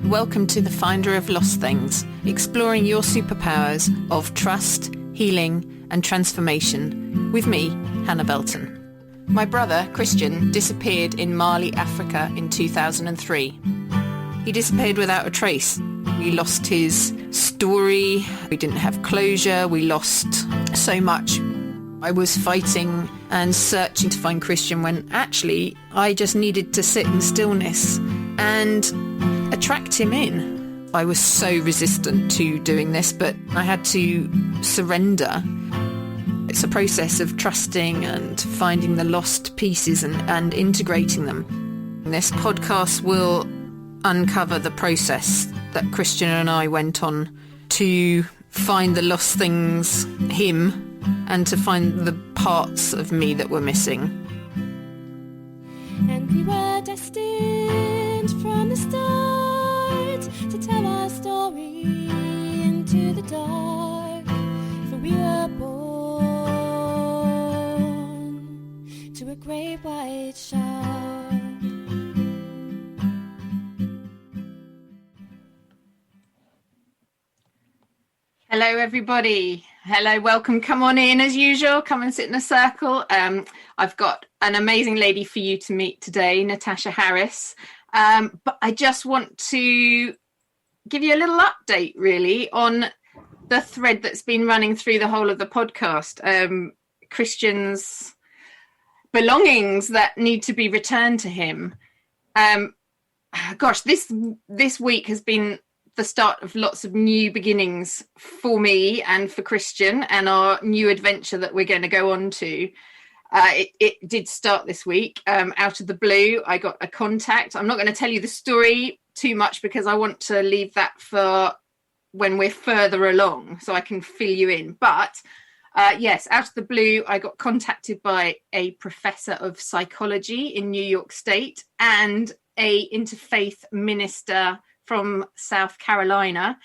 Welcome to The Finder of Lost Things, exploring your superpowers of trust, healing and transformation with me, Hannah Belton. My brother, Christian, disappeared in Mali, Africa in 2003. He disappeared without a trace. We lost his story, we didn't have closure, we lost so much. I was fighting and searching to find Christian when actually I just needed to sit in stillness and attract him in. I was so resistant to doing this, but I had to surrender. It's a process of trusting and finding the lost pieces and integrating them. This podcast will uncover the process that Christian and I went on to find the lost things, him, and to find the parts of me that were missing. And we were destined from the start to tell our story into the dark, for we were born to a great white shark. Hello everybody. Hello, welcome. Come on in as usual. Come and sit in a circle. I've got an amazing lady for you to meet today, Natasha Harris. But I just want to give you a little update really on the thread that's been running through the whole of the podcast. Christian's belongings that need to be returned to him. This week has been the start of lots of new beginnings for me and for Christian and our new adventure that we're going to go on to. It did start this week. Out of the blue, I got a contact. I'm not going to tell you the story too much because I want to leave that for when we're further along so I can fill you in. But yes, out of the blue, I got contacted by a professor of psychology in New York State and a interfaith minister from South Carolina.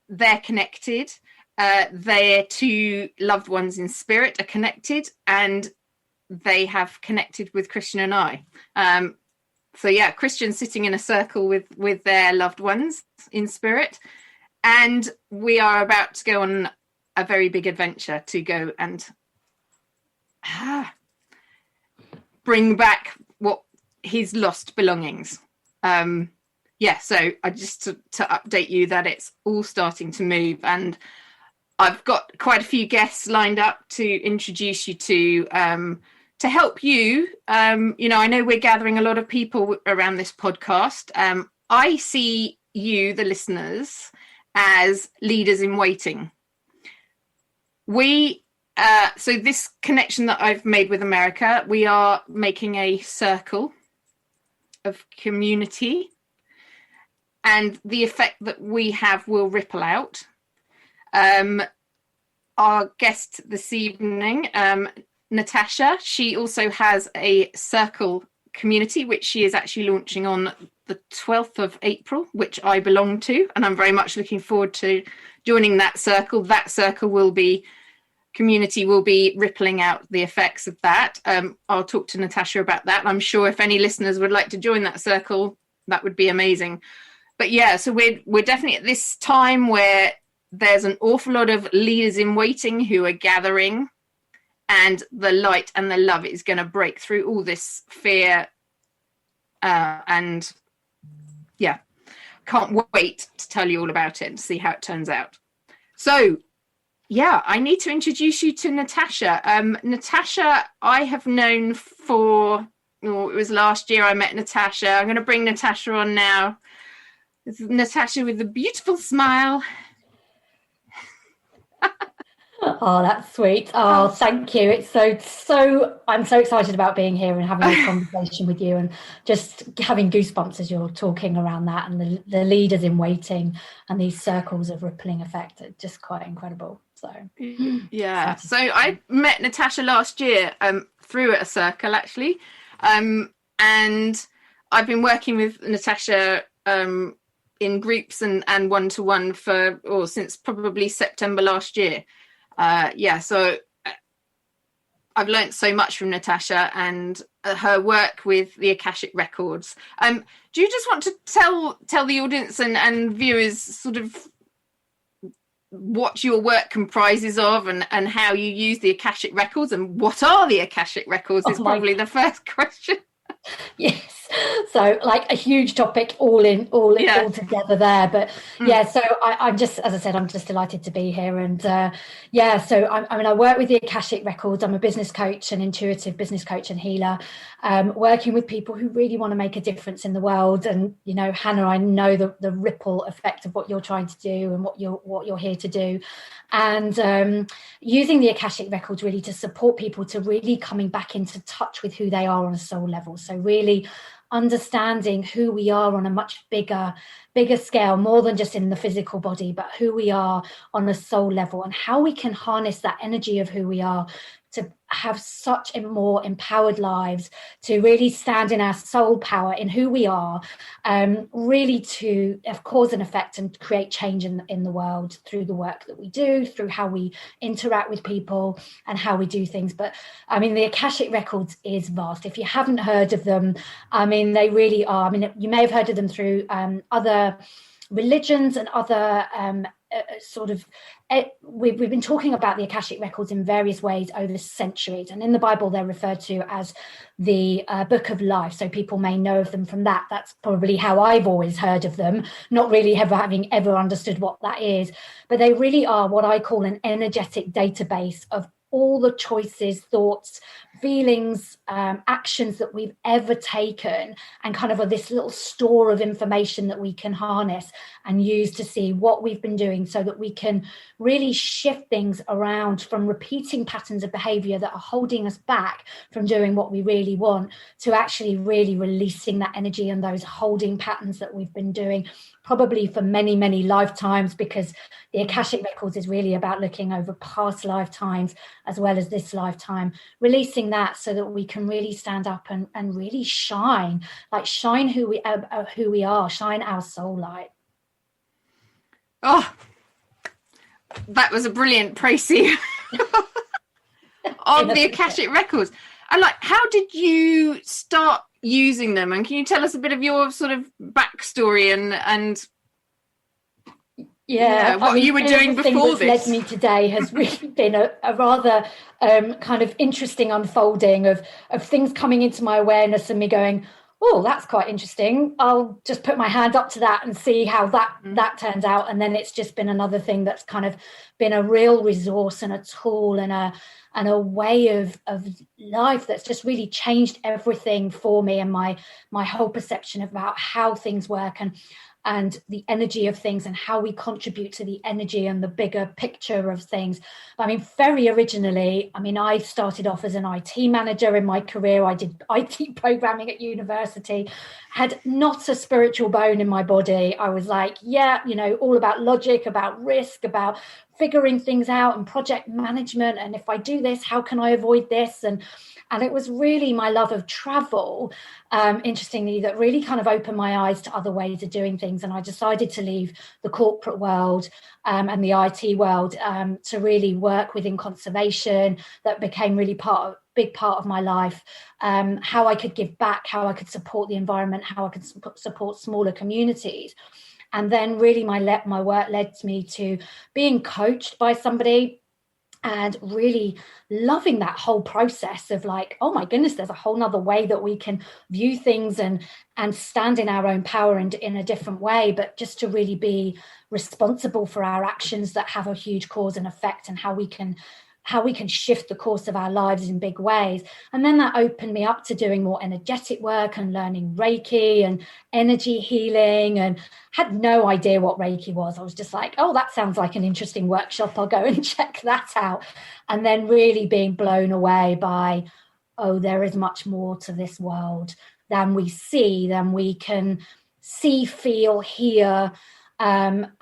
They're connected. Their two loved ones in spirit are connected, and they have connected with Christian and I. So yeah, Christian's sitting in a circle with their loved ones in spirit, and we are about to go on a very big adventure to go and bring back what his lost belongings. So I just to update you that it's all starting to move, and I've got quite a few guests lined up to introduce you to help you. I know we're gathering a lot of people around this podcast. I see you, the listeners, as leaders in waiting. So this connection that I've made with America, we are making a circle of community, and the effect that we have will ripple out. Our guest this evening, Natasha, she also has a circle community, which she is actually launching on the 12th of April, which I belong to, and I'm very much looking forward to joining that circle. That circle community will be rippling out the effects of that. I'll talk to Natasha about that. I'm sure if any listeners would like to join that circle, that would be amazing. But yeah, so we're definitely at this time where there's an awful lot of leaders in waiting who are gathering, and the light and the love is going to break through all this fear. And yeah, can't wait to tell you all about it and see how it turns out. So yeah, I need to introduce you to Natasha. Natasha, I have known it was last year I met Natasha. I'm going to bring Natasha on now. This is Natasha with a beautiful smile. Oh, that's sweet. Oh, thank you. It's so I'm so excited about being here and having this conversation with you, and just having goosebumps as you're talking around that, and the leaders in waiting and these circles of rippling effect. It's just quite incredible. So yeah. So I met Natasha last year through a circle actually. And I've been working with Natasha in groups and one-to-one since probably September last year. So I've learnt so much from Natasha and her work with the Akashic Records. Do you just want to tell the audience and viewers sort of what your work comprises of and how you use the Akashic Records, and what are the Akashic Records is probably the first question. Yes, so like a huge topic all together there, but so I'm just, as I said, I'm just delighted to be here. And so I work with the Akashic Records. I'm a business coach, an intuitive business coach and healer, working with people who really want to make a difference in the world. And you know, Hannah, I know the ripple effect of what you're trying to do and what you're here to do, and using the Akashic Records really to support people to really coming back into touch with who they are on a soul level. So really understanding who we are on a much bigger scale, more than just in the physical body, but who we are on a soul level, and how we can harness that energy of who we are to have such a more empowered lives, to really stand in our soul power in who we are, really to have cause and effect and create change in the world through the work that we do, through how we interact with people and how we do things. But I mean, the Akashic Records is vast. If you haven't heard of them, I mean, they really are. I mean, you may have heard of them through other religions and other we've been talking about the Akashic Records in various ways over centuries, and in the Bible they're referred to as the Book of Life, so people may know of them from that. That's probably how I've always heard of them, not really having ever understood what that is, but they really are what I call an energetic database of all the choices, thoughts, feelings, actions that we've ever taken, and kind of this little store of information that we can harness and use to see what we've been doing, so that we can really shift things around from repeating patterns of behavior that are holding us back from doing what we really want, to actually really releasing that energy and those holding patterns that we've been doing probably for many, many lifetimes, because the Akashic Records is really about looking over past lifetimes as well as this lifetime, releasing that so that we can really stand up and really shine who we are, shine our soul light. Oh, that was a brilliant précis of the Akashic Records. And like, how did you start using them? And can you tell us a bit of your sort of backstory and what you were doing before this? Led me today has really been a rather kind of interesting unfolding of things coming into my awareness and me going, oh, that's quite interesting. I'll just put my hand up to that and see how that turns out. And then it's just been another thing that's kind of been a real resource and a tool and a way of life that's just really changed everything for me, and my whole perception about how things work and the energy of things, and how we contribute to the energy and the bigger picture of things. I mean, very originally, I started off as an IT manager in my career. I did IT programming at university, had not a spiritual bone in my body. I was like, all about logic, about risk, about figuring things out and project management. And if I do this, how can I avoid this? And it was really my love of travel, interestingly, that really kind of opened my eyes to other ways of doing things. And I decided to leave the corporate world and the IT world to really work within conservation. That became really big part of my life, how I could give back, how I could support the environment, how I could support smaller communities. And then really my work led me to being coached by somebody, and really loving that whole process of like, oh my goodness, there's a whole nother way that we can view things and stand in our own power and in a different way, but just to really be responsible for our actions that have a huge cause and effect, and how we can shift the course of our lives in big ways. And then that opened me up to doing more energetic work and learning Reiki and energy healing, and had no idea what Reiki was. I was just like, oh, that sounds like an interesting workshop. I'll go and check that out. And then really being blown away by, oh, there is much more to this world than we see, than we can see, feel, hear, and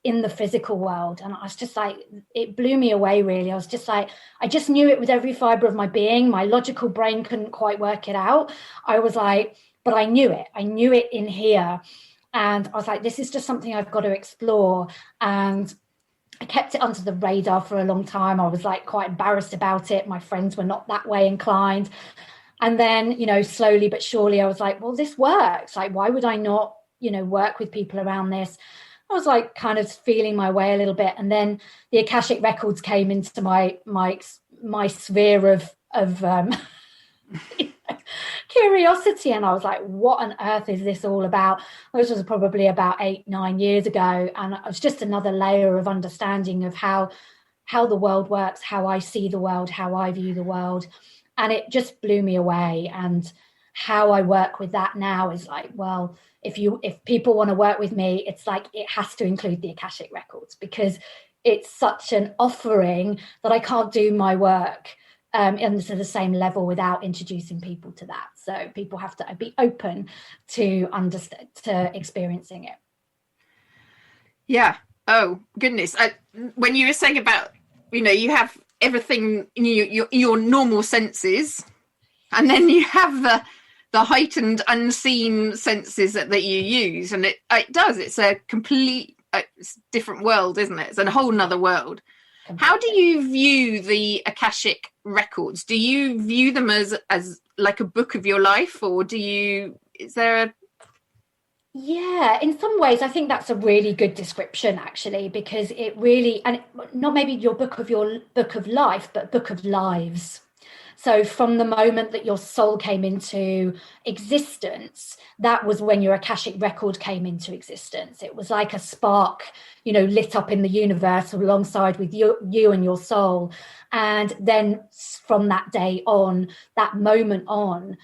in the physical world. And I was just like, it blew me away, really. I was just like, I just knew it with every fiber of my being. My logical brain couldn't quite work it out. I was like, but I knew it in here. And I was like, this is just something I've got to explore. And I kept it under the radar for a long time. I was like quite embarrassed about it. My friends were not that way inclined. And then, you know, slowly but surely I was like, well, this works. Like, why would I not, you know, work with people around this? I was like kind of feeling my way a little bit. And then the Akashic records came into my sphere of curiosity, and I was like, what on earth is this all about? This was probably about 8-9 years ago, and it was just another layer of understanding of how the world works, how I see the world, how I view the world, and it just blew me away. And how I work with that now is like, well, if people want to work with me, it's like it has to include the Akashic records, because it's such an offering that I can't do my work into the same level without introducing people to that. So people have to be open to understand, to experiencing it. Yeah. Oh goodness. When you were saying about, you know, you have everything in your normal senses, and then you have the heightened unseen senses that you use, and it does. It's a complete different world, isn't it? It's a whole nother world. Completely. How do you view the Akashic records? Do you view them as like a book of your life, or is there a... Yeah, in some ways, I think that's a really good description, actually, because it really, and not maybe your book of life, but book of lives. So from the moment that your soul came into existence, that was when your Akashic record came into existence. It was like a spark, you know, lit up in the universe alongside with you and your soul. And then from that day on, that moment on,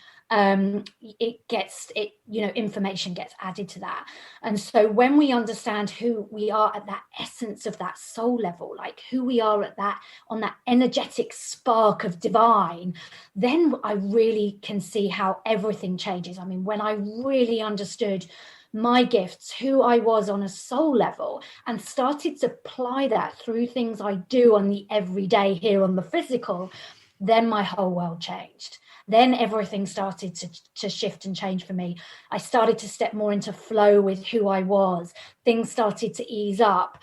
information gets added to that. And so when we understand who we are at that essence of that soul level, like who we are at that, on that energetic spark of divine, then I really can see how everything changes. I mean, when I really understood my gifts, who I was on a soul level, and started to apply that through things I do on the everyday here on the physical, then my whole world changed. Then everything started to shift and change for me. I started to step more into flow with who I was. Things started to ease up.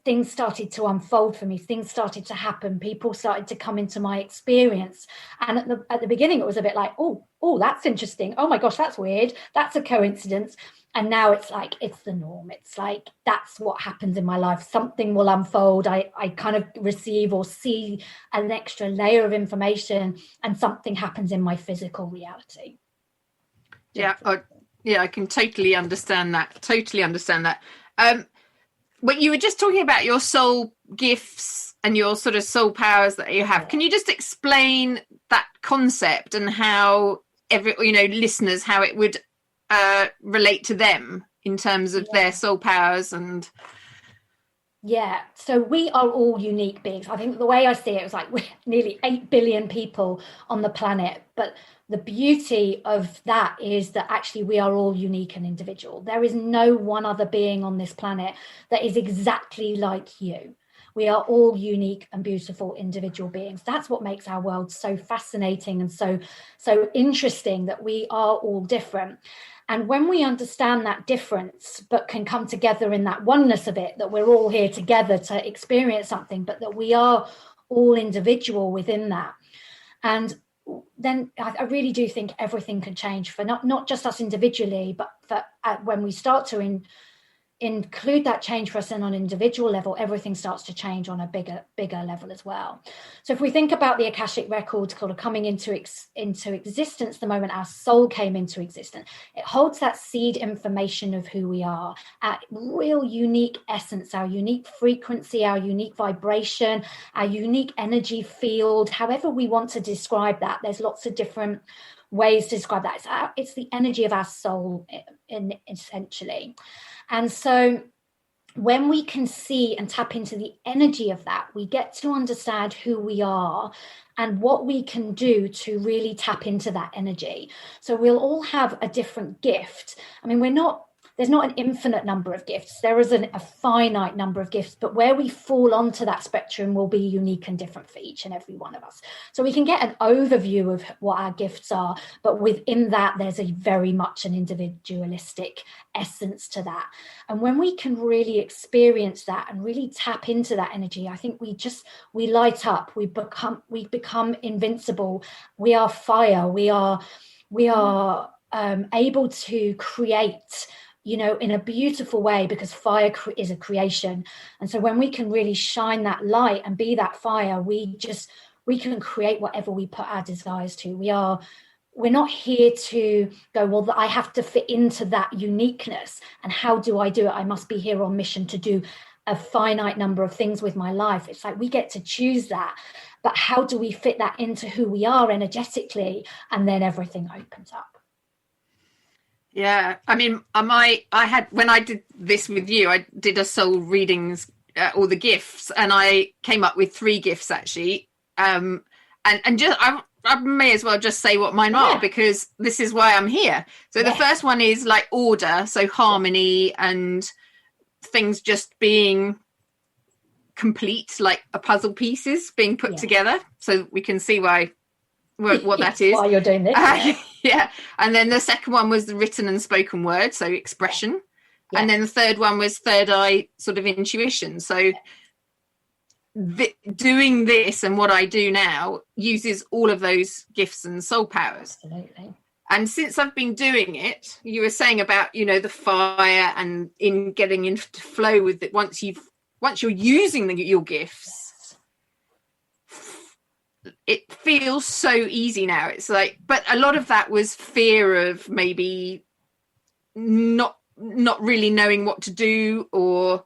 Things started to unfold for me. Things started to happen. People started to come into my experience. And at the beginning, it was a bit like, oh, that's interesting. Oh my gosh, that's weird. That's a coincidence. And now it's like, it's the norm. It's like, that's what happens in my life. Something will unfold. I kind of receive or see an extra layer of information, and something happens in my physical reality. Yeah. I can totally understand that. When you were just talking about your soul gifts and your sort of soul powers that you have, can you just explain that concept and how listeners, how it would relate to them in terms of their soul powers? And so we are all unique beings. I think the way I see it was like we're nearly 8 billion people on the planet, but the beauty of that is that actually we are all unique and individual. There is no one other being on this planet that is exactly like you. We are all unique and beautiful individual beings. That's what makes our world so fascinating and so interesting, that we are all different. And when we understand that difference, but can come together in that oneness of it, that we're all here together to experience something, but that we are all individual within that. And then I really do think everything can change for not just us individually, but for when we start to include that change for us on an individual level, everything starts to change on a bigger level as well. So if we think about the Akashic records kind of coming into existence the moment our soul came into existence, it holds that seed information of who we are, our real unique essence, our unique frequency, our unique vibration, our unique energy field, however we want to describe that. There's lots of different ways to describe that. It's the energy of our soul, essentially. And so when we can see and tap into the energy of that, we get to understand who we are and what we can do to really tap into that energy. So we'll all have a different gift. I mean, we're not there's not an infinite number of gifts. There is a finite number of gifts, but where we fall onto that spectrum will be unique and different for each and every one of us. So we can get an overview of what our gifts are, but within that, there's a very much an individualistic essence to that. And when we can really experience that and really tap into that energy, I think we light up, we become invincible. We are fire. We are able to create, in a beautiful way, because fire is a creation. And so when we can really shine that light and be that fire, we can create whatever we put our desires to. We're not here to go, well, I have to fit into that uniqueness. And how do I do it? I must be here on mission to do a finite number of things with my life. It's like we get to choose that. But how do we fit that into who we are energetically? And then everything opens up. Yeah, I mean, I had, when I did this with you, I did a soul readings, all the gifts, and I came up with 3 gifts actually. And just I may as well just say what mine are, because this is why I'm here. So the first one is like order, so harmony and things just being complete, like a puzzle pieces being put together. So we can see what that is. Why you're doing this. Yeah. And then the second one was the written and spoken word, so expression. Yeah. And then the third one was third eye, sort of intuition. So doing this and what I do now uses all of those gifts and soul powers. Absolutely. And since I've been doing it, you were saying about, the fire and in getting into flow with it. Once you're using your gifts, it feels so easy now. It's like, but a lot of that was fear of maybe not really knowing what to do or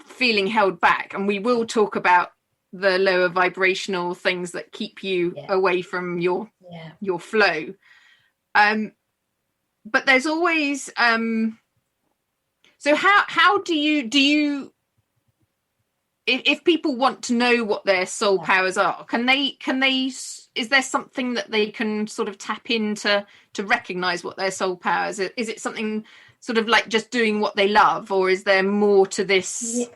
feeling held back. And we will talk about the lower vibrational things that keep you away from your flow. But there's always so how do you if people want to know what their soul powers are, can they is there something that they can sort of tap into to recognize what their soul powers is? Is it something sort of like just doing what they love, or is there more to this?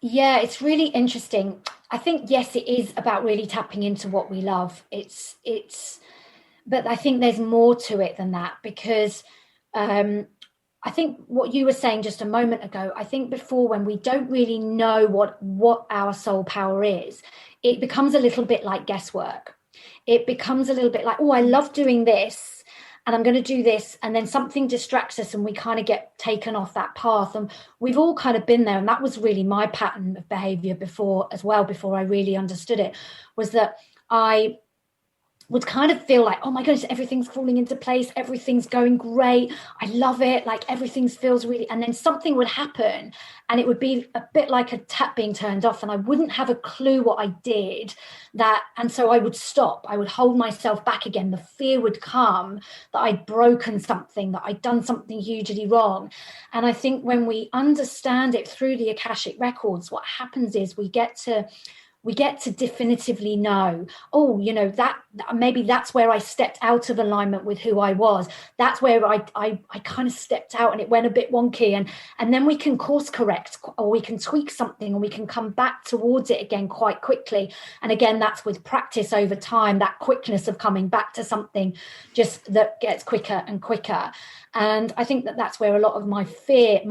Yeah, it's really interesting. I think, yes, it is about really tapping into what we love. But I think there's more to it than that, because I think what you were saying just a moment ago, I think before, when we don't really know what our soul power is, it becomes a little bit like guesswork. It becomes a little bit like, oh, I love doing this and I'm going to do this. And then something distracts us and we kind of get taken off that path. And we've all kind of been there. And that was really my pattern of behavior before as well, before I really understood it, was that I would kind of feel like, oh my goodness, everything's falling into place, everything's going great, I love it, like everything feels really, and then something would happen and it would be a bit like a tap being turned off, and I wouldn't have a clue what I did, and so I would stop, I would hold myself back again. The fear would come that I'd broken something, that I'd done something hugely wrong. And I think when we understand it through the Akashic records, what happens is we get to definitively know, oh, that maybe that's where I stepped out of alignment with who I was. That's where I kind of stepped out and it went a bit wonky. And then we can course correct, or we can tweak something, and we can come back towards it again quite quickly. And again, that's with practice over time, that quickness of coming back to something just that gets quicker and quicker. And I think that's where a lot of my fear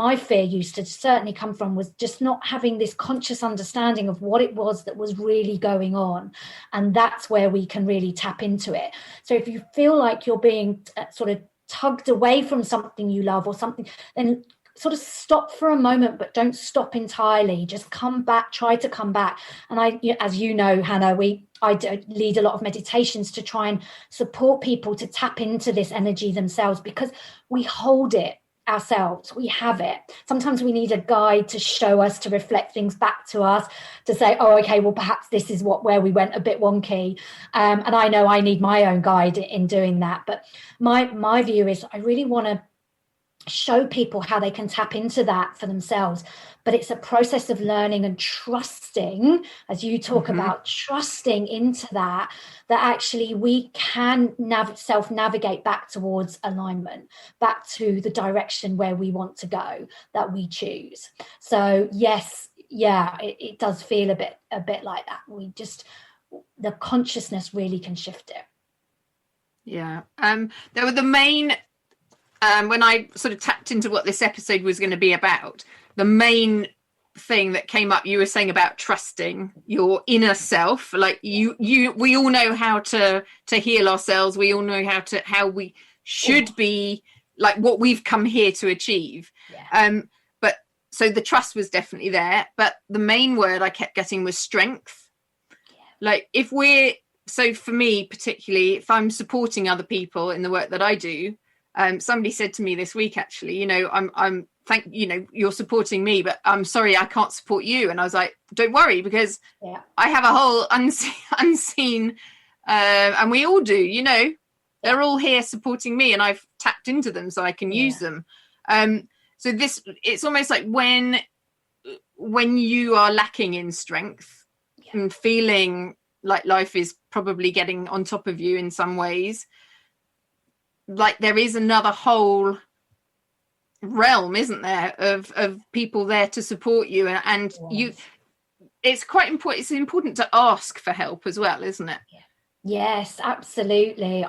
used to certainly come from, was just not having this conscious understanding of what it was that was really going on. And that's where we can really tap into it. So if you feel like you're being sort of tugged away from something you love or something, then sort of stop for a moment, but don't stop entirely. Just come back, try to come back. And as you know, Hannah, I lead a lot of meditations to try and support people to tap into this energy themselves, because we hold it ourselves, we have it. Sometimes we need a guide to show us, to reflect things back to us, to say, oh, okay, well, perhaps this is where we went a bit wonky. And I know I need my own guide in doing that. But my view is I really want to show people how they can tap into that for themselves. But it's a process of learning and trusting, as you talk about, trusting into that actually we can self-navigate back towards alignment, back to the direction where we want to go, that we choose. So yes, yeah, it does feel a bit like that. The consciousness really can shift it. Yeah. There were the main, when I sort of tapped into what this episode was going to be about, the main thing that came up, you were saying about trusting your inner self. Like we all know how to heal ourselves. We all know how we should be, like what we've come here to achieve. Yeah. But so the trust was definitely there. But the main word I kept getting was strength. Yeah. Like so for me particularly, if I'm supporting other people in the work that I do, somebody said to me this week, actually, you're supporting me, but I'm sorry, I can't support you. And I was like, don't worry, because I have a whole unseen, and we all do, they're all here supporting me, and I've tapped into them so I can use them. So it's almost like when you are lacking in strength and feeling like life is probably getting on top of you in some ways, like there is another whole realm, isn't there, of people there to support you, and it's quite important. It's important to ask for help as well, isn't it? Yes, absolutely.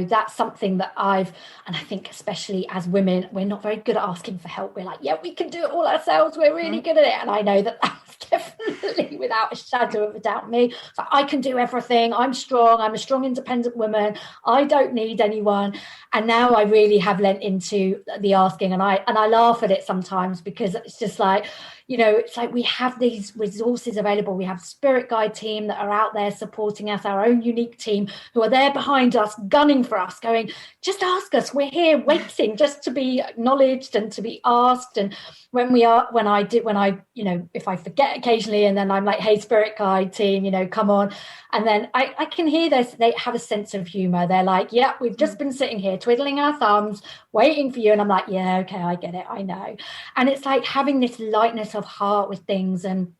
That's something that and I think especially as women, we're not very good at asking for help. We're like, yeah, we can do it all ourselves. We're really good at it. And I know that was definitely, without a shadow of a doubt, me. So I can do everything. I'm strong. I'm a strong, independent woman. I don't need anyone. And now I really have lent into the asking, and I laugh at it sometimes, because it's just like, it's like we have these resources available. We have Spirit Guide team that are out there supporting us, our own unique team who are there behind us, gunning for us, going, just ask us. We're here waiting just to be acknowledged and to be asked. And if I forget occasionally, and then I'm like, hey, Spirit Guide team, come on. And then I can hear they have a sense of humor. They're like, yeah, we've just been sitting here twiddling our thumbs, waiting for you. And I'm like, yeah, okay, I get it. I know. And it's like having this lightness of heart with things, and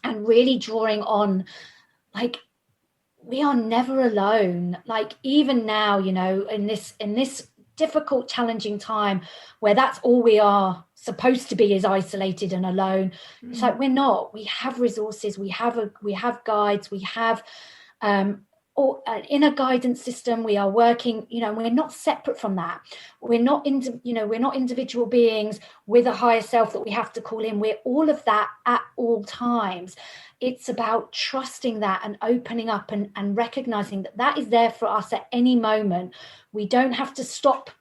really drawing on, like, we are never alone. Like, even now, in this difficult, challenging time where that's all we are supposed to be, is isolated and alone. It's like, we're not. We have resources, we have guides, we have or an inner guidance system. We are working, we're not separate from that. We're not individual beings with a higher self that we have to call in. We're all of that at all times. It's about trusting that and opening up and recognizing that is there for us at any moment. We don't have to stop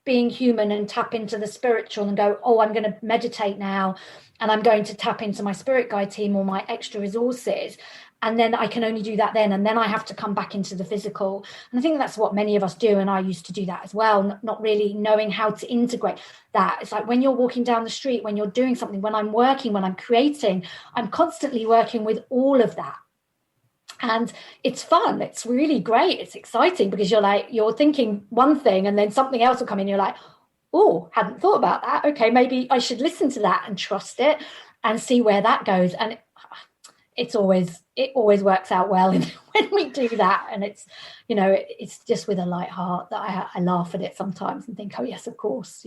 being human and tap into the spiritual and go, oh, I'm going to meditate now, and I'm going to tap into my Spirit Guide team or my extra resources. And then I can only do that then. And then I have to come back into the physical. And I think that's what many of us do. And I used to do that as well, not really knowing how to integrate that. It's like when you're walking down the street, when you're doing something, when I'm working, when I'm creating, I'm constantly working with all of that. And it's fun. It's really great. It's exciting, because you're thinking one thing and then something else will come in. You're like, oh, hadn't thought about that. Okay, maybe I should listen to that and trust it and see where that goes. And it always works out well when we do that. And it's, it's just with a light heart that I laugh at it sometimes and think, oh yes, of course,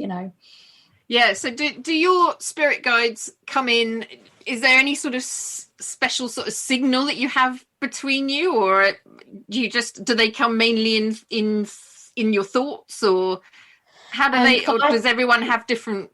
Yeah. So do your spirit guides come in? Is there any sort of special sort of signal that you have between you, or do they come mainly in your thoughts, or how do they, or does everyone have different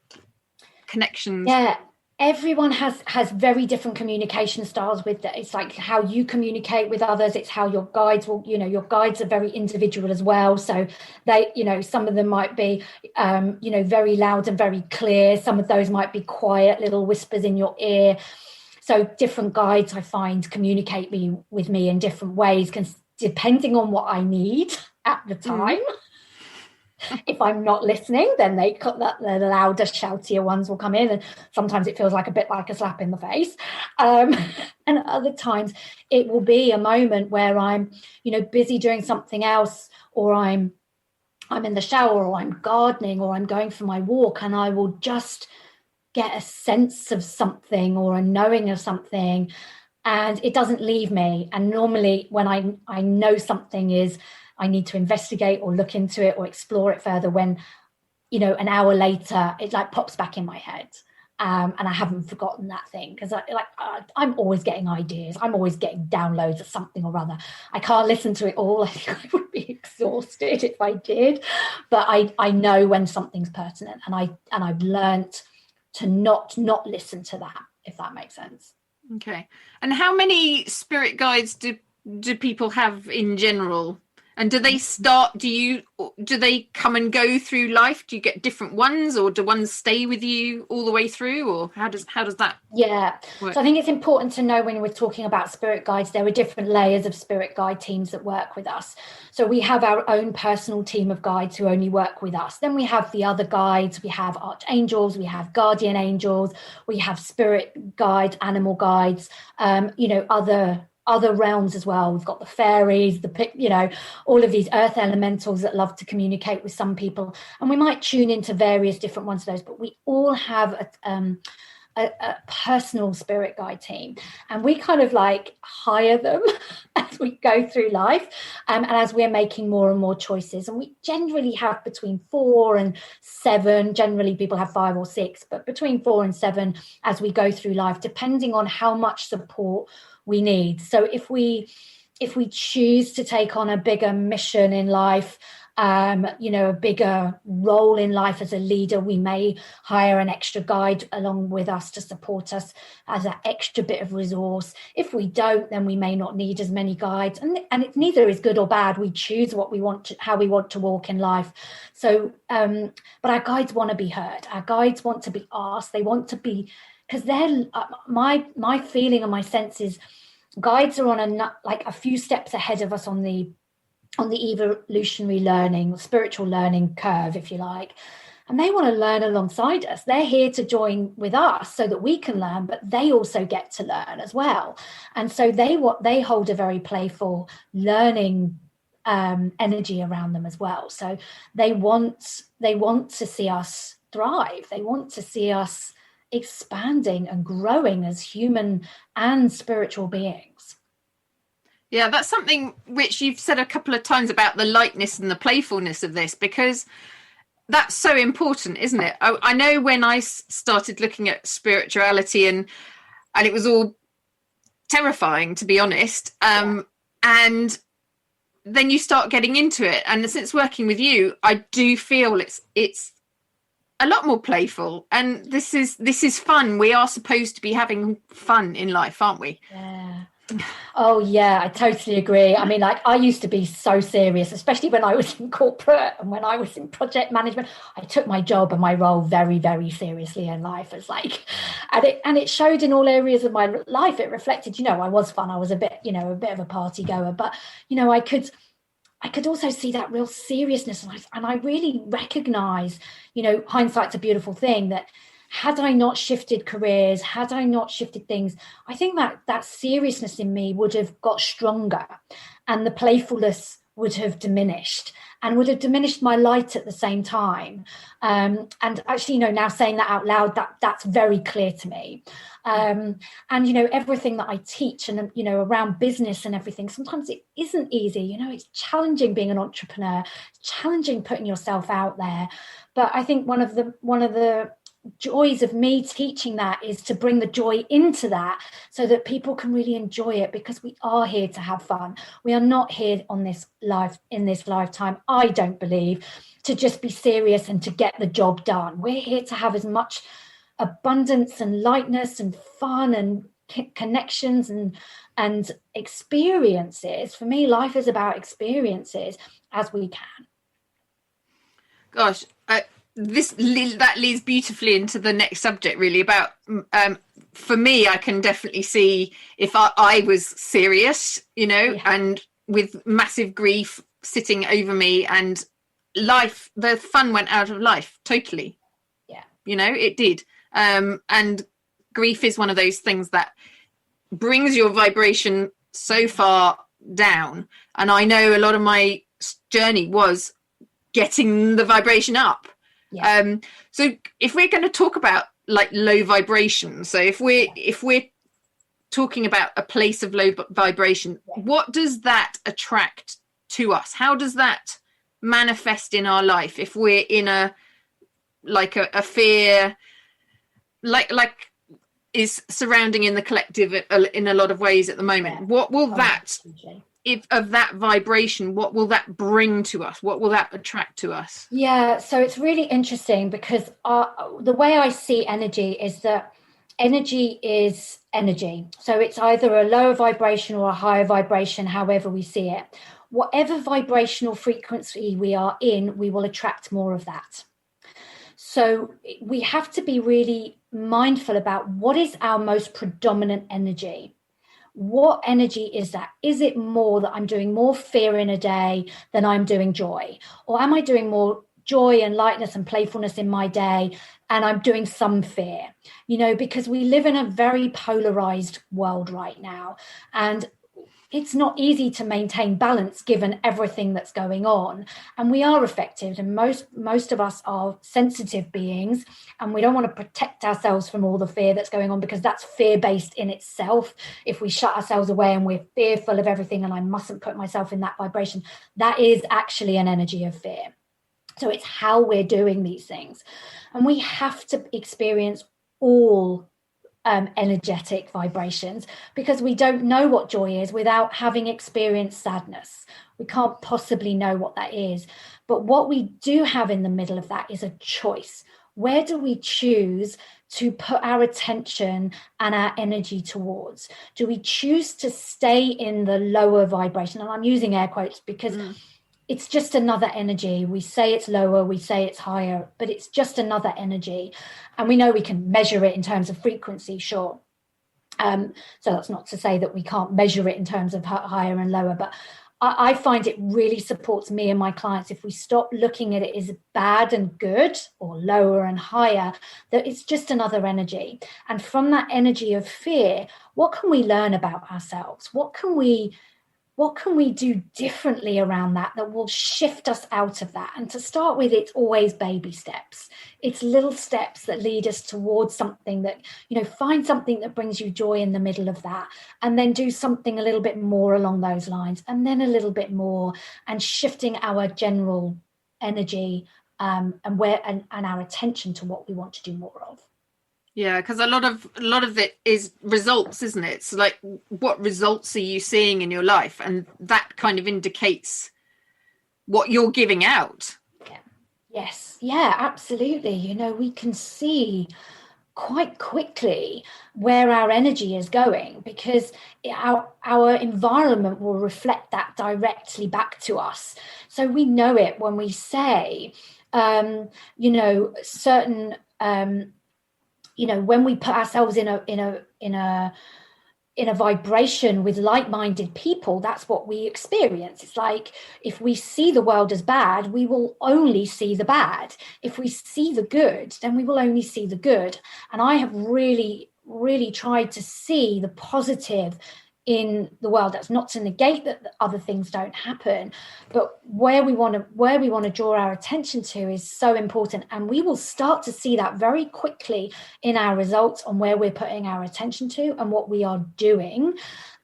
connections? Yeah. Everyone has very different communication styles with it. It's like how you communicate with others. It's how your guides will, your guides are very individual as well. So they, some of them might be, very loud and very clear. Some of those might be quiet little whispers in your ear. So different guides, I find, communicate with me in different ways, depending on what I need at the time. If I'm not listening, then the louder, shoutier ones will come in, and sometimes it feels like a bit like a slap in the face. And other times it will be a moment where I'm, busy doing something else, or I'm I'm in the shower or I'm gardening or I'm going for my walk, and I will just get a sense of something or a knowing of something, and it doesn't leave me. And normally when I know something is, I need to investigate or look into it or explore it further, when, an hour later it like pops back in my head. And I haven't forgotten that thing, because I'm always getting ideas. I'm always getting downloads of something or other. I can't listen to it all. I think I would be exhausted if I did. But I know when something's pertinent, and I've learnt to not listen to that, if that makes sense. Okay. And how many spirit guides do people have in general? And do they come and go through life? Do you get different ones, or do ones stay with you all the way through, or how does that work? So I think it's important to know, when we're talking about spirit guides, there are different layers of spirit guide teams that work with us. So we have our own personal team of guides who only work with us. Then we have the other guides. We have archangels, we have guardian angels, we have spirit guides, animal guides, other realms as well. We've got the fairies, all of these earth elementals that love to communicate with some people, and we might tune into various different ones of those, but we all have a personal spirit guide team, and we kind of like hire them as we go through life, and as we're making more and more choices. And we generally have between 4 and 7. Generally people have 5 or 6, but between 4 and 7 as we go through life, depending on how much support we need. So if we choose to take on a bigger mission in life, a bigger role in life as a leader, we may hire an extra guide along with us to support us as an extra bit of resource. If we don't, then we may not need as many guides, and it neither is good or bad. We choose what we want how we want to walk in life. So but our guides want to be heard. Our guides want to be asked. They want to be, because they're my feeling and my sense is guides are on a few steps ahead of us on the evolutionary learning, spiritual learning curve, if you like, and they want to learn alongside us. They're here to join with us so that we can learn, but they also get to learn as well. And so they hold a very playful learning energy around them as well. So they want to see us thrive. They want to see us expanding and growing as human and spiritual beings. Yeah, that's something which you've said a couple of times about the lightness and the playfulness of this, because that's so important, isn't it? I know when I started looking at spirituality and it was all terrifying, to be honest. And then you start getting into it. And since working with you, I do feel it's a lot more playful, and this is fun. We are supposed to be having fun in life, aren't we? Yeah. Oh yeah, I totally agree. I mean, I used to be so serious, especially when I was in corporate and when I was in project management. I took my job and my role very, very seriously in life. It's and it showed in all areas of my life. It reflected, I was fun. I was a bit of a party goer, but I could also see that real seriousness, and I really recognize, hindsight's a beautiful thing, that had I not shifted careers, had I not shifted things, I think that seriousness in me would have got stronger, and the playfulness would have diminished, and would have diminished my light at the same time. And actually, now saying that out loud, that's very clear to me. And everything that I teach and around business and everything, sometimes it isn't easy. It's challenging being an entrepreneur, it's challenging putting yourself out there. But I think one of the joys of me teaching that is to bring the joy into that, so that people can really enjoy it, because we are here to have fun. We are not here in this lifetime, I don't believe, to just be serious and to get the job done. We're here to have as much abundance and lightness and fun and connections and experiences. For me, life is about experiences as we can. Gosh, that leads beautifully into the next subject, really, about for me, I can definitely see if I was serious, and with massive grief sitting over me, and life, the fun went out of life totally. Yeah, it did. And grief is one of those things that brings your vibration so far down. And I know a lot of my journey was getting the vibration up. Yeah. So if we're going to talk about like low vibration, so if we're talking about a place of low vibration, what does that attract to us? How does that manifest in our life if we're in a fear, like is surrounding in the collective in a lot of ways at the moment? What will that, if of that vibration, what will that bring to us? What will that attract to us? Yeah, so it's really interesting because the way I see energy is that energy is energy. So it's either a lower vibration or a higher vibration, however we see it. Whatever vibrational frequency we are in, we will attract more of that. So we have to be really mindful about what is our most predominant energy. What energy is that? Is it more that I'm doing more fear in a day than I'm doing joy? Or am I doing more joy and lightness and playfulness in my day and I'm doing some fear? You know, because we live in a very polarized world right now. And it's not easy to maintain balance given everything that's going on, and we are affected, and most of us are sensitive beings, and we don't want to protect ourselves from all the fear that's going on, because that's fear-based in itself. If we shut ourselves away and we're fearful of everything and I mustn't put myself in that vibration, that is actually an energy of fear. So it's how we're doing these things, and we have to experience all energetic vibrations, because we don't know what joy is without having experienced sadness. We can't possibly know what that is. But what we do have in the middle of that is a choice. Where do we choose to put our attention and our energy towards? Do we choose to stay in the lower vibration? And I'm using air quotes because it's just another energy. We say it's lower, we say it's higher, but it's just another energy. And we know we can measure it in terms of frequency, sure. So that's not to say that we can't measure it in terms of higher and lower, but I find it really supports me and my clients if we stop looking at it as bad and good or lower and higher, that it's just another energy. And from that energy of fear, what can we learn about ourselves? What can we do differently around that will shift us out of that? And to start with, it's always baby steps. It's little steps that lead us towards something that, you know, find something that brings you joy in the middle of that, and then do something a little bit more along those lines, and then a little bit more, and shifting our general energy and our attention to what we want to do more of. Yeah, because a lot of it is results, isn't it? It's like, what results are you seeing in your life? And that kind of indicates what you're giving out. Yeah. Yes. Yeah, absolutely. You know, we can see quite quickly where our energy is going, because our environment will reflect that directly back to us. So we know it when we say, you know, certain you know, when we put ourselves in a vibration with like-minded people, that's what we experience. It's like, if we see the world as bad, we will only see the bad. If we see the good, then we will only see the good. And I have really, really tried to see the positive in the world. That's not to negate that other things don't happen, but where we want to draw our attention to is so important, and we will start to see that very quickly in our results on where we're putting our attention to and what we are doing.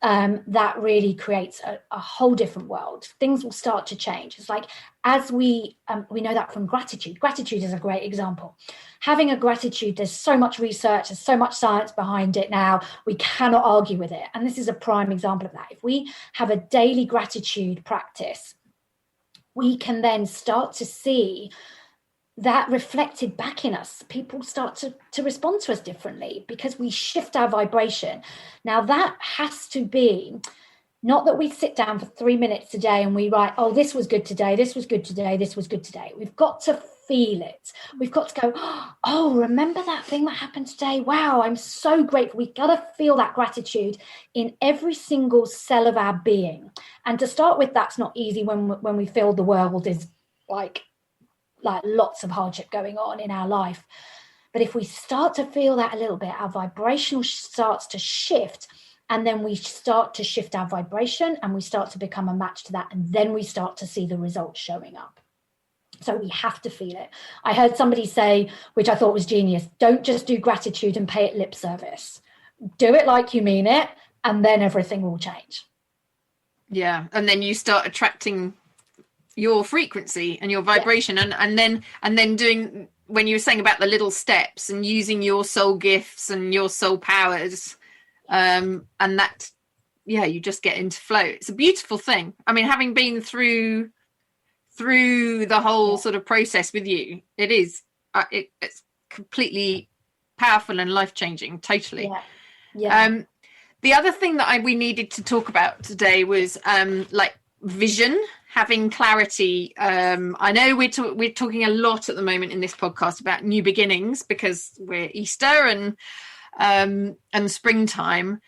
That really creates a whole different world. Things will start to change. It's like, as we know that from gratitude. Gratitude is a great example. Having a gratitude, there's so much research, there's so much science behind it now, we cannot argue with it. And this is a prime example of that. If we have a daily gratitude practice, we can then start to see that reflected back in us. People start to respond to us differently because we shift our vibration. Now, that has to be not that we sit down for 3 minutes a day and we write, oh, this was good today, this was good today, this was good today. We've got to feel it. We've got to go, oh, remember that thing that happened today? Wow, I'm so grateful. We've got to feel that gratitude in every single cell of our being. And to start with, that's not easy when we feel the world is like lots of hardship going on in our life. But if we start to feel that a little bit, our vibration starts to shift, and then we start to shift our vibration and we start to become a match to that, and then we start to see the results showing up. So we have to feel it. I heard somebody say, which I thought was genius, don't just do gratitude and pay it lip service. Do it like you mean it, and then everything will change. Yeah. And then you start attracting your frequency and your vibration. Yeah. And then doing, when you were saying about the little steps and using your soul gifts and your soul powers, and that, yeah, you just get into flow. It's a beautiful thing. I mean, having been through the whole sort of process with you, it is it's completely powerful and life-changing. Totally. Yeah. The other thing that we needed to talk about today was like vision, having clarity. I know we're talking a lot at the moment in this podcast about new beginnings because we're Easter and springtime,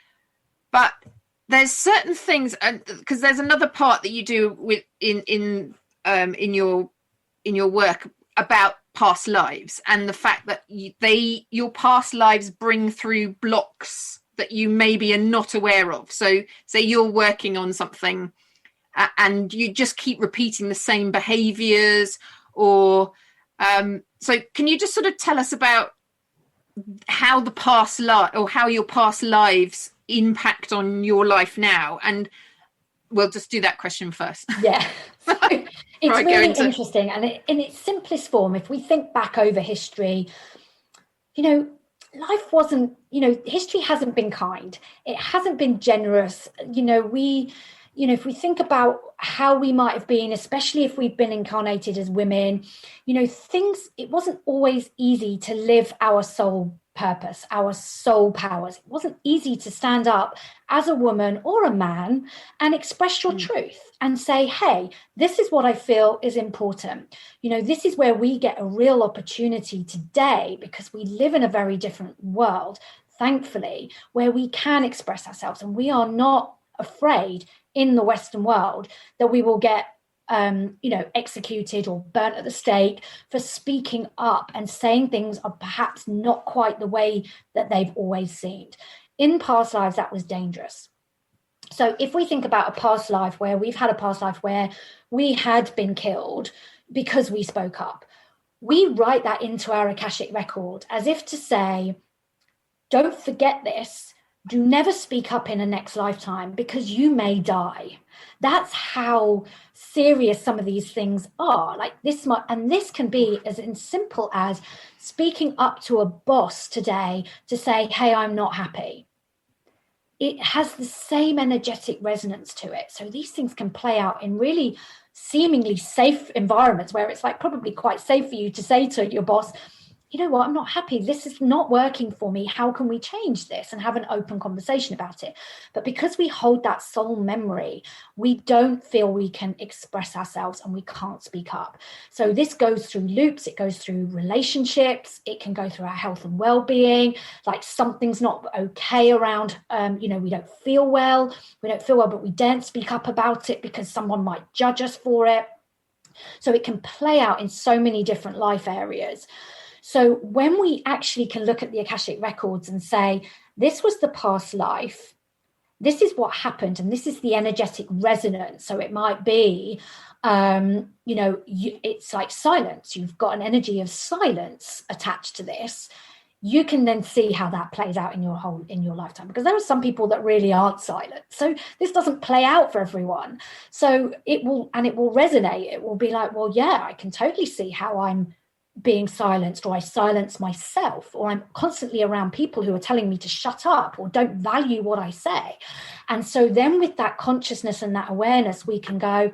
but there's certain things, and because there's another part that you do with in your work about past lives, and the fact that your past lives bring through blocks that you maybe are not aware of. So say you're working on something and you just keep repeating the same behaviors, or so can you just sort of tell us about how the past life, or how your past lives impact on your life now? And we'll just do that question first. Yeah. So it's really interesting. And in its simplest form, if we think back over history, life wasn't, history hasn't been kind. It hasn't been generous. If we think about how we might have been, especially if we've been incarnated as women, it wasn't always easy to live our soul purpose, our soul powers. It wasn't easy to stand up as a woman or a man and express your truth and say, hey, this is what I feel is important. This is where we get a real opportunity today, because we live in a very different world, thankfully, where we can express ourselves, and we are not afraid in the Western world that we will get executed or burnt at the stake for speaking up and saying things are perhaps not quite the way that they've always seemed. In past lives, that was dangerous. So if we think about a past life where we've had a past life where we had been killed because we spoke up, we write that into our Akashic record as if to say, don't forget this. Do never speak up in a next lifetime because you may die. That's how serious some of these things are. Like this can be as simple as speaking up to a boss today to say, hey, I'm not happy. It has the same energetic resonance to it. So these things can play out in really seemingly safe environments where it's like probably quite safe for you to say to your boss, you know what, I'm not happy. This is not working for me. How can we change this? And have an open conversation about it. But because we hold that soul memory, we don't feel we can express ourselves and we can't speak up. So this goes through loops. It goes through relationships. It can go through our health and well-being. Like something's not okay around, we don't feel well. But we daren't speak up about it because someone might judge us for it. So it can play out in so many different life areas. So when we actually can look at the Akashic records and say, this was the past life, this is what happened, and this is the energetic resonance. So it might be, it's like silence. You've got an energy of silence attached to this. You can then see how that plays out in your lifetime, because there are some people that really aren't silent. So this doesn't play out for everyone. So it will resonate. It will be like, well, yeah, I can totally see how I'm being silenced, or I silence myself, or I'm constantly around people who are telling me to shut up or don't value what I say. And so then with that consciousness and that awareness, we can go,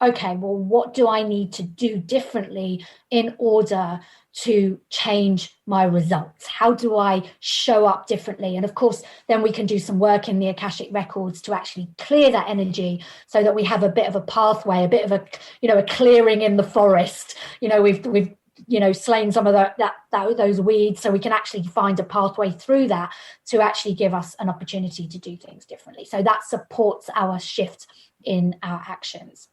okay, well, what do I need to do differently in order to change my results? How do I show up differently? And of course, then we can do some work in the Akashic records to actually clear that energy so that we have a bit of a pathway, a bit of a clearing in the forest. We've slain some of those weeds, so we can actually find a pathway through that to actually give us an opportunity to do things differently. So that supports our shift in our actions.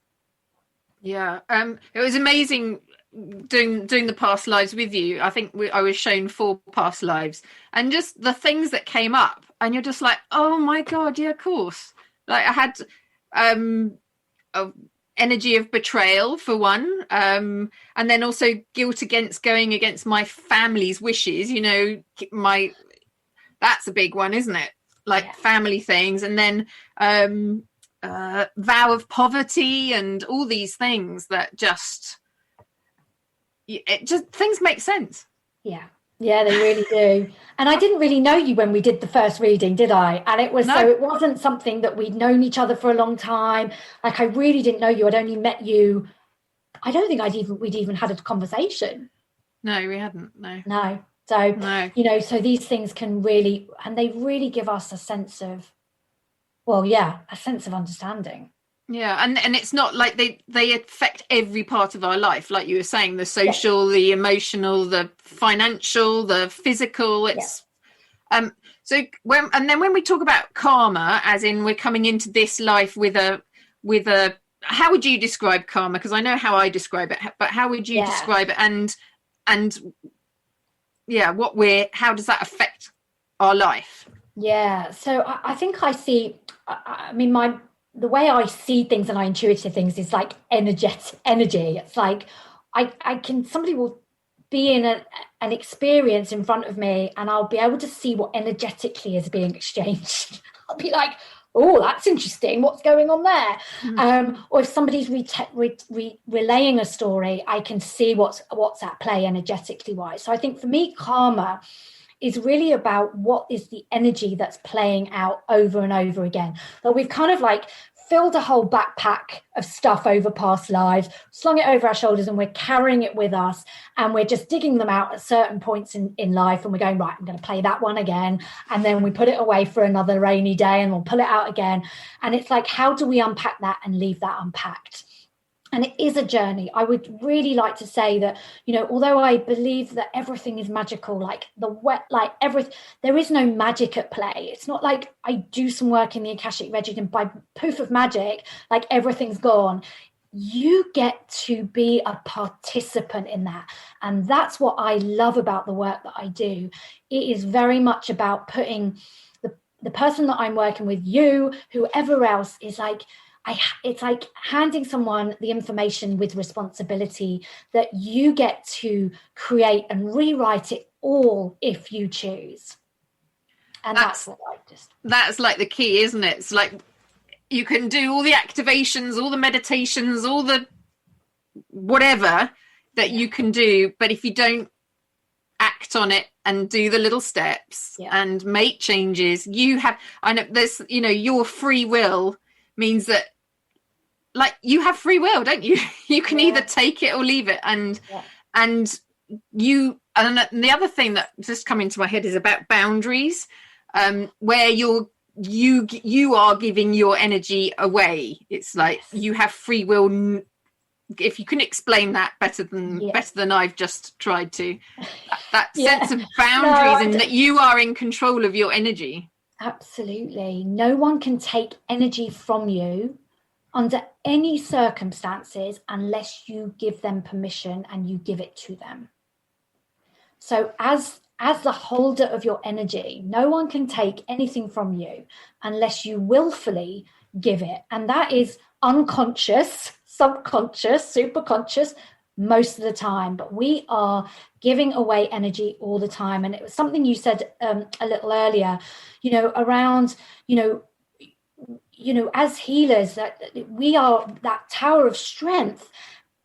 Yeah, it was amazing doing the past lives with you. I think I was shown 4 past lives, and just the things that came up, and you're just like, oh my god, yeah, of course. Like I had energy of betrayal for one, and then also guilt against going against my family's wishes. That's a big one, isn't it? Like family things, and then vow of poverty and all these things that just things make sense. Yeah, they really do. And I didn't really know you when we did the first reading, did I? And it was so it wasn't something that we'd known each other for a long time. Like, I really didn't know you. I'd only met you. I don't think we'd even had a conversation. No, we hadn't. No. So, so these things can really, and they really give us a sense of, a sense of understanding. Yeah, and it's not like they affect every part of our life, like you were saying, the social, the emotional, the financial, the physical. It's so when we talk about karma, as in we're coming into this life with a how would you describe karma? Because I know how I describe it, but how would you describe it? And how does that affect our life? Yeah, so I think I see. I mean, the way I see things and I intuitive things is like energy. It's like somebody will be in an experience in front of me, and I'll be able to see what energetically is being exchanged. I'll be like, oh, that's interesting. What's going on there? Or if somebody's relaying a story, I can see what's at play energetically wise. So I think for me, karma is really about what is the energy that's playing out over and over again. But we've kind of like filled a whole backpack of stuff over past lives, slung it over our shoulders, and we're carrying it with us, and we're just digging them out at certain points in life, and we're going, right, I'm going to play that one again, and then we put it away for another rainy day, and we'll pull it out again. And it's like, how do we unpack that and leave that unpacked? And it is a journey. I would really like to say that, although I believe that everything is magical, there is no magic at play. It's not like I do some work in the Akashic Register and by poof of magic, like everything's gone. You get to be a participant in that. And that's what I love about the work that I do. It is very much about putting the person that I'm working with, you, whoever else, is like, it's like handing someone the information with responsibility that you get to create and rewrite it all if you choose. And that's what that's like the key, isn't it? It's like you can do all the activations, all the meditations, all the whatever that you can do, but if you don't act on it and do the little steps and make changes, your free will means that, like, you have free will, don't you? You can either take it or leave it, and the other thing that just come into my head is about boundaries, where you are giving your energy away. It's like you have free will. If you can explain that better than I've just tried to, that sense of boundaries and that you are in control of your energy. Absolutely. No one can take energy from you under any circumstances unless you give them permission and you give it to them. So as the holder of your energy, no one can take anything from you unless you willfully give it. And that is unconscious, subconscious, superconscious most of the time. But we are giving away energy all the time. And it was something you said a little earlier, around, as healers, that we are that tower of strength,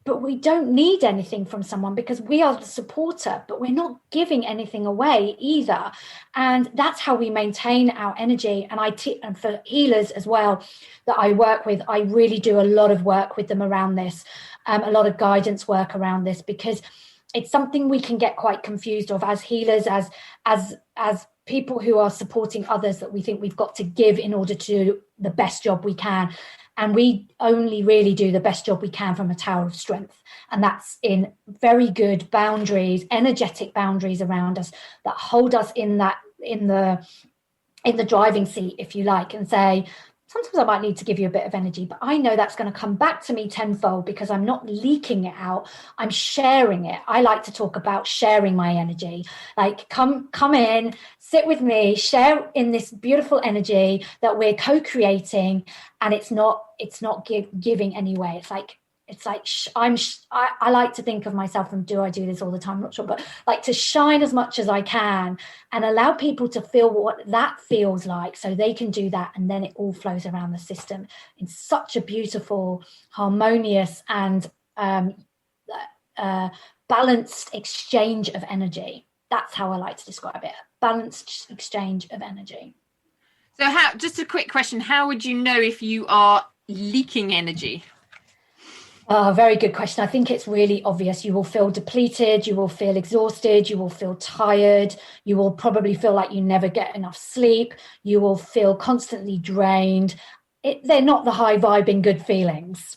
but we don't need anything from someone because we are the supporter, but we're not giving anything away either. And that's how we maintain our energy. And and for healers as well that I work with, I really do a lot of work with them around this, a lot of guidance work around this, because it's something we can get quite confused of as healers, as people who are supporting others, that we think we've got to give in order to do the best job we can. And we only really do the best job we can from a tower of strength. And that's in very good boundaries, energetic boundaries around us that hold us in the driving seat, if you like, and say, it's sometimes I might need to give you a bit of energy, but I know that's going to come back to me tenfold because I'm not leaking it out. I'm sharing it. I like to talk about sharing my energy. Like, come in, sit with me, share in this beautiful energy that we're co-creating, and it's not giving anyway. I like to think of myself, and do I do this all the time? I'm not sure, but like to shine as much as I can and allow people to feel what that feels like, so they can do that, and then it all flows around the system in such a beautiful, harmonious, and balanced exchange of energy. That's how I like to describe it. Balanced exchange of energy. So just a quick question, how would you know if you are leaking energy? Oh, very good question. I think it's really obvious. You will feel depleted, you will feel exhausted, you will feel tired, you will probably feel like you never get enough sleep, you will feel constantly drained. They're not the high vibing good feelings.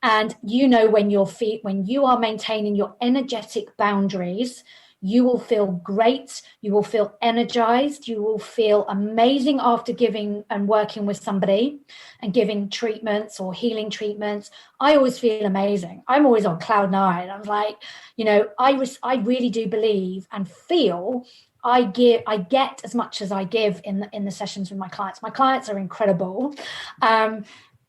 And when you are maintaining your energetic boundaries, you will feel great, you will feel energized, you will feel amazing after giving and working with somebody and giving treatments or healing treatments. I always feel amazing. I'm always on cloud nine. I'm like, I really do believe and feel I get as much as I give in the sessions with my clients. My clients are incredible. And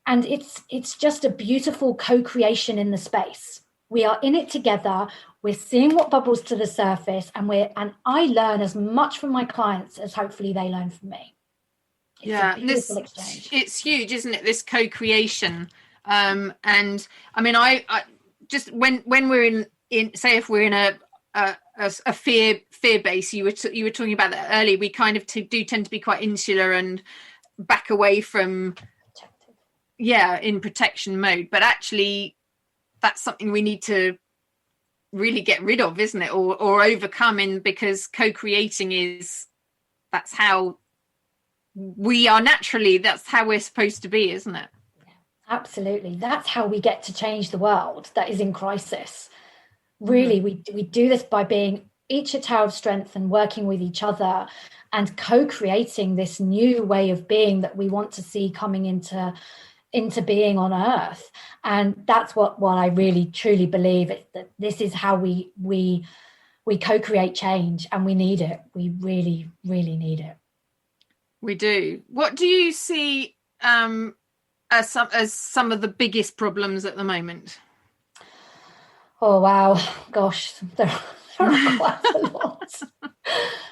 it's just a beautiful co-creation in the space. We are in it together. We're seeing what bubbles to the surface, and I learn as much from my clients as hopefully they learn from me. It's a exchange. It's huge, isn't it? This co-creation. And I mean, I just when we're in say if we're in a fear base, you were talking about that earlier. We kind of do tend to be quite insular and back away from, in protection mode. But actually, that's something we need to really get rid of, isn't it, or overcome because co-creating that's how we are naturally, that's how we're supposed to be, isn't it? Absolutely. That's how we get to change the world that is in crisis. Really, we do this by being each a tower of strength and working with each other and co-creating this new way of being that we want to see coming into being on earth. And that's what I really truly believe, that this is how we co-create change, and we need it. We really, really need it. We do. What do you see as some of the biggest problems at the moment? Oh wow, gosh, there are quite a lot.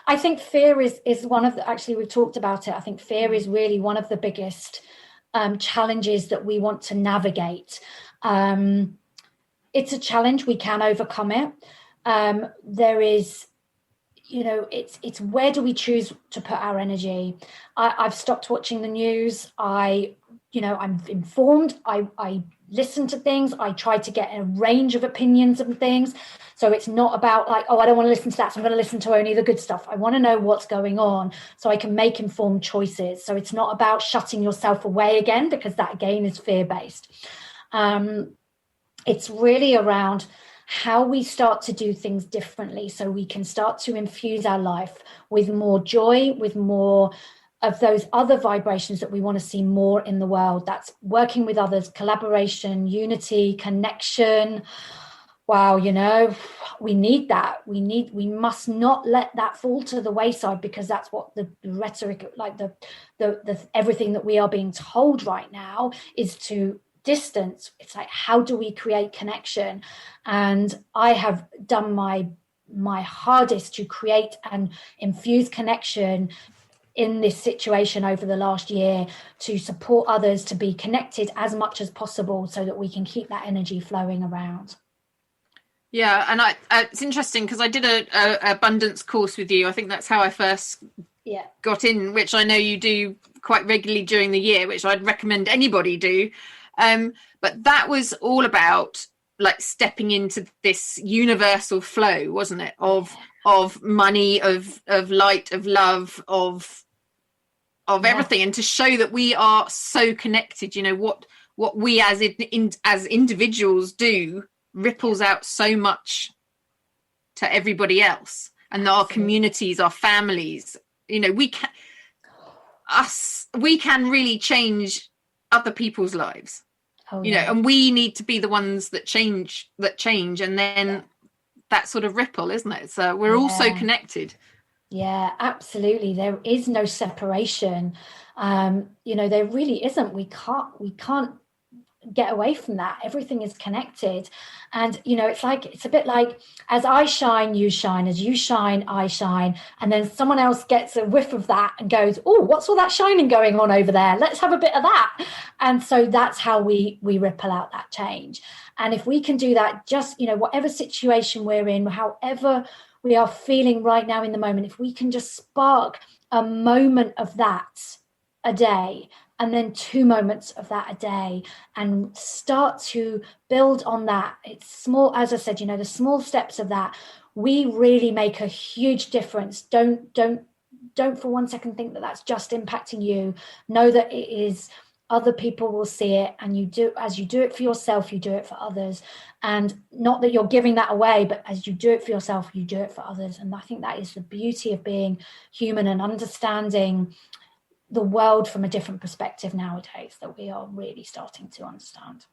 I think fear is one of the, actually we've talked about it, I think fear is really one of the biggest challenges that we want to navigate. It's a challenge, we can overcome it. There is, it's where do we choose to put our energy? I've stopped watching the news. I'm informed. I listen to things. I try to get a range of opinions and things. So it's not about like, I don't want to listen to that, so I'm going to listen to only the good stuff. I want to know what's going on so I can make informed choices. So it's not about shutting yourself away again, because that again is fear-based. It's really around how we start to do things differently so we can start to infuse our life with more joy, with more of those other vibrations that we want to see more in the world. That's working with others, collaboration, unity, connection. Wow, we need that. We must not let that fall to the wayside, because that's what the rhetoric, like the everything that we are being told right now is to distance. It's like, how do we create connection? And I have done my hardest to create and infuse connection in this situation over the last year, to support others to be connected as much as possible so that we can keep that energy flowing around. Yeah, and it's interesting because I did a abundance course with you. I think that's how I first got in, which I know you do quite regularly during the year, which I'd recommend anybody do. But that was all about like stepping into this universal flow, wasn't it? Of money, of light, of love, of everything, and to show that we are so connected. What we as individuals do ripples out so much to everybody else, and our communities, our families. We can really change other people's lives. Oh, You know, yeah. and we need to be the ones that change, and then that sort of ripple, isn't it? So we're all so Yeah. connected. Yeah, absolutely. There is no separation. There really isn't. We can't get away from that. Everything is connected. And, it's a bit like, as I shine, you shine, as you shine, I shine. And then someone else gets a whiff of that and goes, oh, what's all that shining going on over there? Let's have a bit of that. And so that's how we ripple out that change. And if we can do that, just, whatever situation we're in, however we are feeling right now in the moment, if we can just spark a moment of that a day, and then 2 moments of that a day, and start to build on that. It's small, as I said, the small steps of that, we really make a huge difference. Don't for one second think that that's just impacting you. Know that it is. Other people will see it, and as you do it for yourself, you do it for others. And not that you're giving that away, but as you do it for yourself, you do it for others. And I think that is the beauty of being human and understanding the world from a different perspective nowadays, that we are really starting to understand.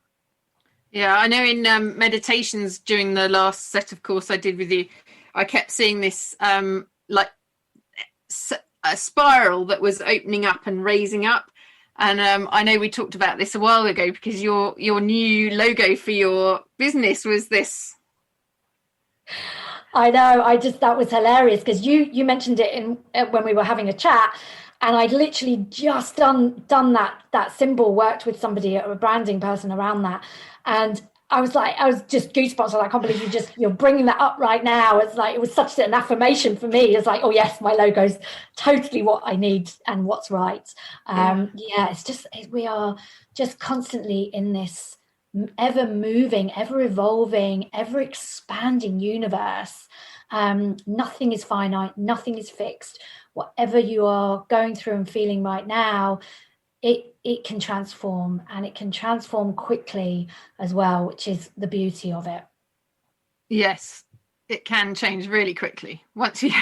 Yeah, I know in meditations during the last set of course I did with you, I kept seeing this like a spiral that was opening up and raising up. And I know we talked about this a while ago, because your new logo for your business was this. I know. That was hilarious, because you mentioned it when we were having a chat, and I'd literally just done that symbol, worked with somebody, a branding person, around that, and I was just goosebumps. I was like, I can't believe you're bringing that up right now. It's like, it was such an affirmation for me. It's like, oh yes, my logo's totally what I need and what's right. It's just, we are just constantly in this ever moving, ever evolving, ever expanding universe. Nothing is finite, nothing is fixed. Whatever you are going through and feeling right now, it can transform, and it can transform quickly as well, which is the beauty of it. Yes, it can change really quickly once you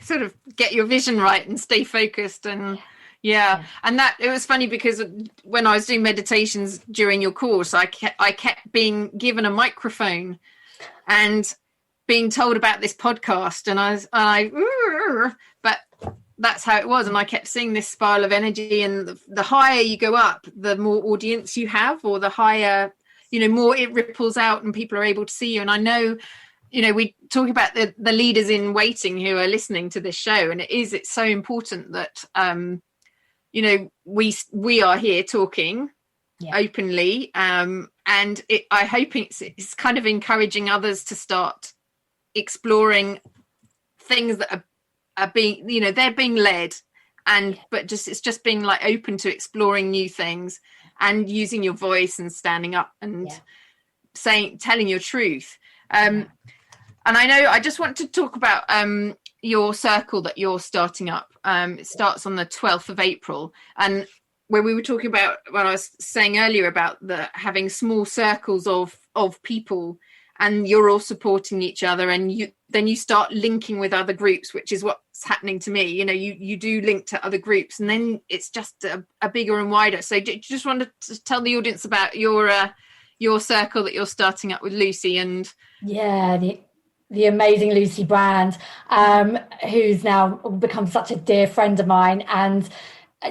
sort of get your vision right and stay focused. And and that, it was funny, because when I was doing meditations during your course, I kept being given a microphone and being told about this podcast, and but that's how it was. And I kept seeing this spiral of energy, and the higher you go up, the more audience you have, or the higher, more it ripples out and people are able to see you. And I know, we talk about the leaders in waiting who are listening to this show, and it's so important that we are here talking openly, and I hope it's kind of encouraging others to start exploring things that are being, they're being led, but it's just being like open to exploring new things, and using your voice and standing up and telling your truth. And I know, I just want to talk about your circle that you're starting up. It starts on the 12th of April, and where we were talking about, when I was saying earlier about having small circles of people, and you're all supporting each other, and you start linking with other groups, which is what's happening to me. You do link to other groups, and then it's just a bigger and wider. So do you just want to tell the audience about your circle that you're starting up with Lucy? And the amazing Lucy Brand, who's now become such a dear friend of mine, and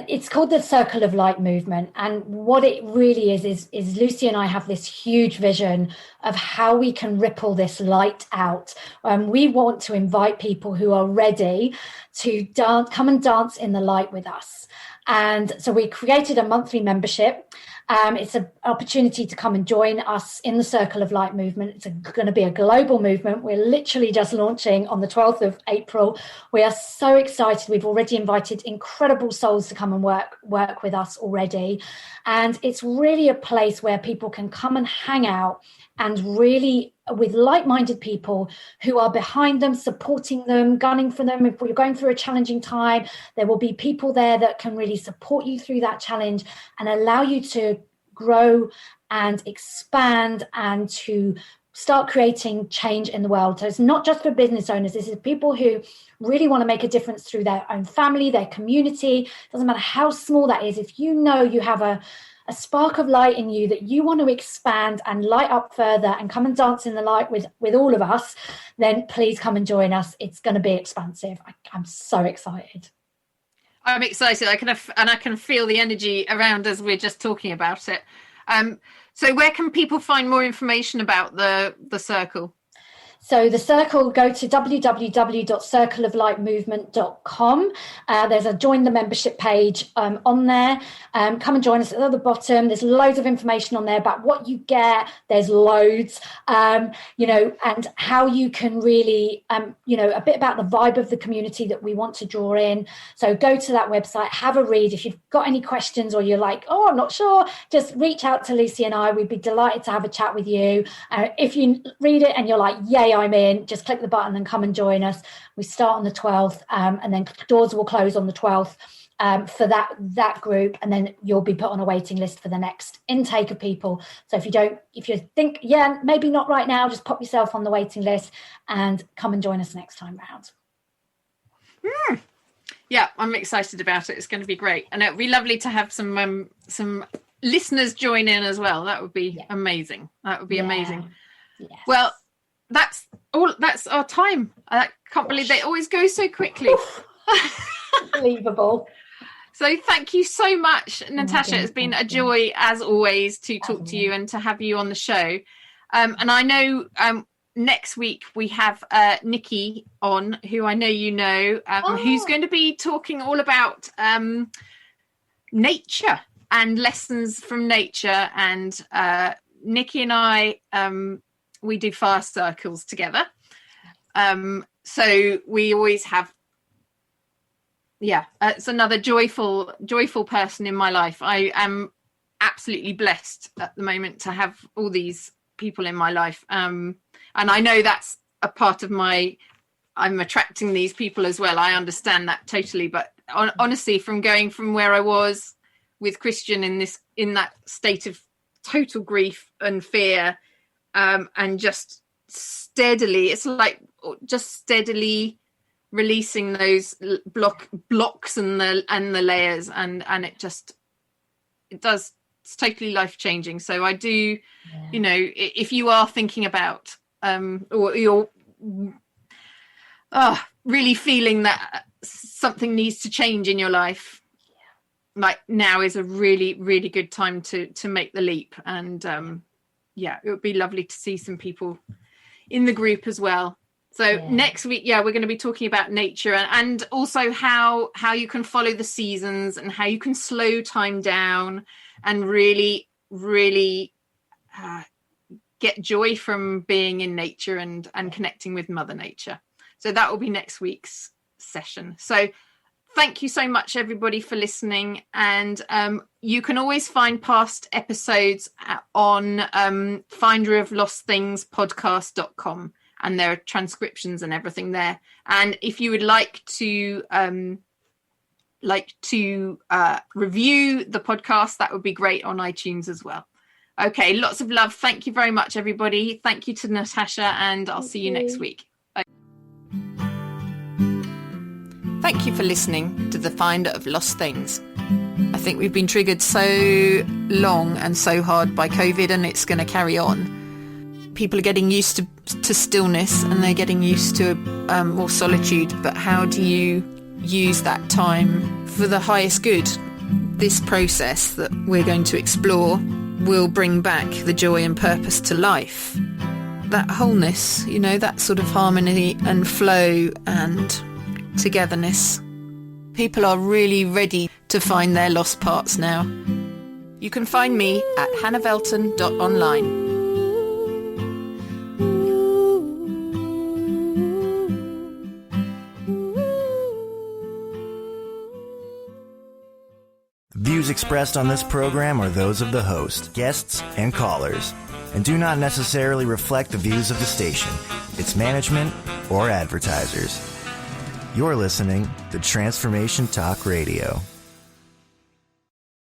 it's called the Circle of Light movement. And what it really is Lucy and I have this huge vision of how we can ripple this light out. We want to invite people who are ready to come and dance in the light with us. And so we created a monthly membership. It's an opportunity to come and join us in the Circle of Light movement. It's going to be a global movement. We're literally just launching on the 12th of April. We are so excited. We've already invited incredible souls to come and work with us already. And it's really a place where people can come and hang out, and really with like-minded people who are behind them, supporting them, gunning for them. If you're going through a challenging time, there will be people there that can really support you through that challenge and allow you to grow and expand and to start creating change in the world. So it's not just for business owners. This is people who really want to make a difference through their own family, their community. Doesn't matter how small that is. If you know you have a a spark of light in you that you want to expand and light up further and come and dance in the light with all of us, then please come and join us. It's going to be expansive. I'm so excited. I'm excited. I can feel the energy around as we're just talking about it. So where can people find more information about the circle? So the circle, go to www.circleoflightmovement.com. There's a join the membership page on there. Come and join us at the bottom. There's loads of information on there about what you get. There's loads, and how you can really, a bit about the vibe of the community that we want to draw in. So go to that website, have a read. If you've got any questions or you're like, oh, I'm not sure, just reach out to Lucy and I. We'd be delighted to have a chat with you. If you read it and you're like, yay, I'm in, just click the button and come and join us. We start on the 12th, and then doors will close on the 12th for that group, and then you'll be put on a waiting list for the next intake of people. So if you think, yeah, maybe not right now, just pop yourself on the waiting list and come and join us next time round. Yeah, I'm excited about it. It's going to be great, and it'd be lovely to have some listeners join in as well. That would be amazing. That would be amazing. Yes. Well, that's our time. I can't believe they always go so quickly. Unbelievable. So thank you so much, Natasha. It's been a joy as always to talk to you and to have you on the show. And I know next week we have Nikki on, who I know you know, who's going to be talking all about nature and lessons from nature. And Nikki and I, we do fire circles together. So we always have, it's another joyful person in my life. I am absolutely blessed at the moment to have all these people in my life. And I know that's a part of I'm attracting these people as well. I understand that totally. But honestly, from going from where I was with Christian in that state of total grief and fear, and just steadily, it's like just steadily releasing those blocks and the layers, and it's totally life changing. So I do, if you are thinking about or you're really feeling that something needs to change in your life, like now is a really, really good time to make the leap. And it would be lovely to see some people in the group as well. So next week, we're going to be talking about nature and also how you can follow the seasons and how you can slow time down and really, really get joy from being in nature and connecting with Mother Nature. So that will be next week's session. So thank you so much, everybody, for listening. And you can always find past episodes on finderoflostthingspodcast.com. And there are transcriptions and everything there. And if you would like to review the podcast, that would be great on iTunes as well. Okay, lots of love. Thank you very much, everybody. Thank you to Natasha, and I'll see you next week. Bye. Thank you for listening to The Finder of Lost Things. I think we've been triggered so long and so hard by COVID, and it's going to carry on. People are getting used to stillness, and they're getting used to more solitude. But how do you use that time for the highest good? This process that we're going to explore will bring back the joy and purpose to life. That wholeness, that sort of harmony and flow and togetherness. People are really ready to find their lost parts now. You can find me at hannahvelton.online. Views expressed on this program are those of the host, guests, and callers, and do not necessarily reflect the views of the station, its management, or advertisers. You're listening to Transformation Talk Radio.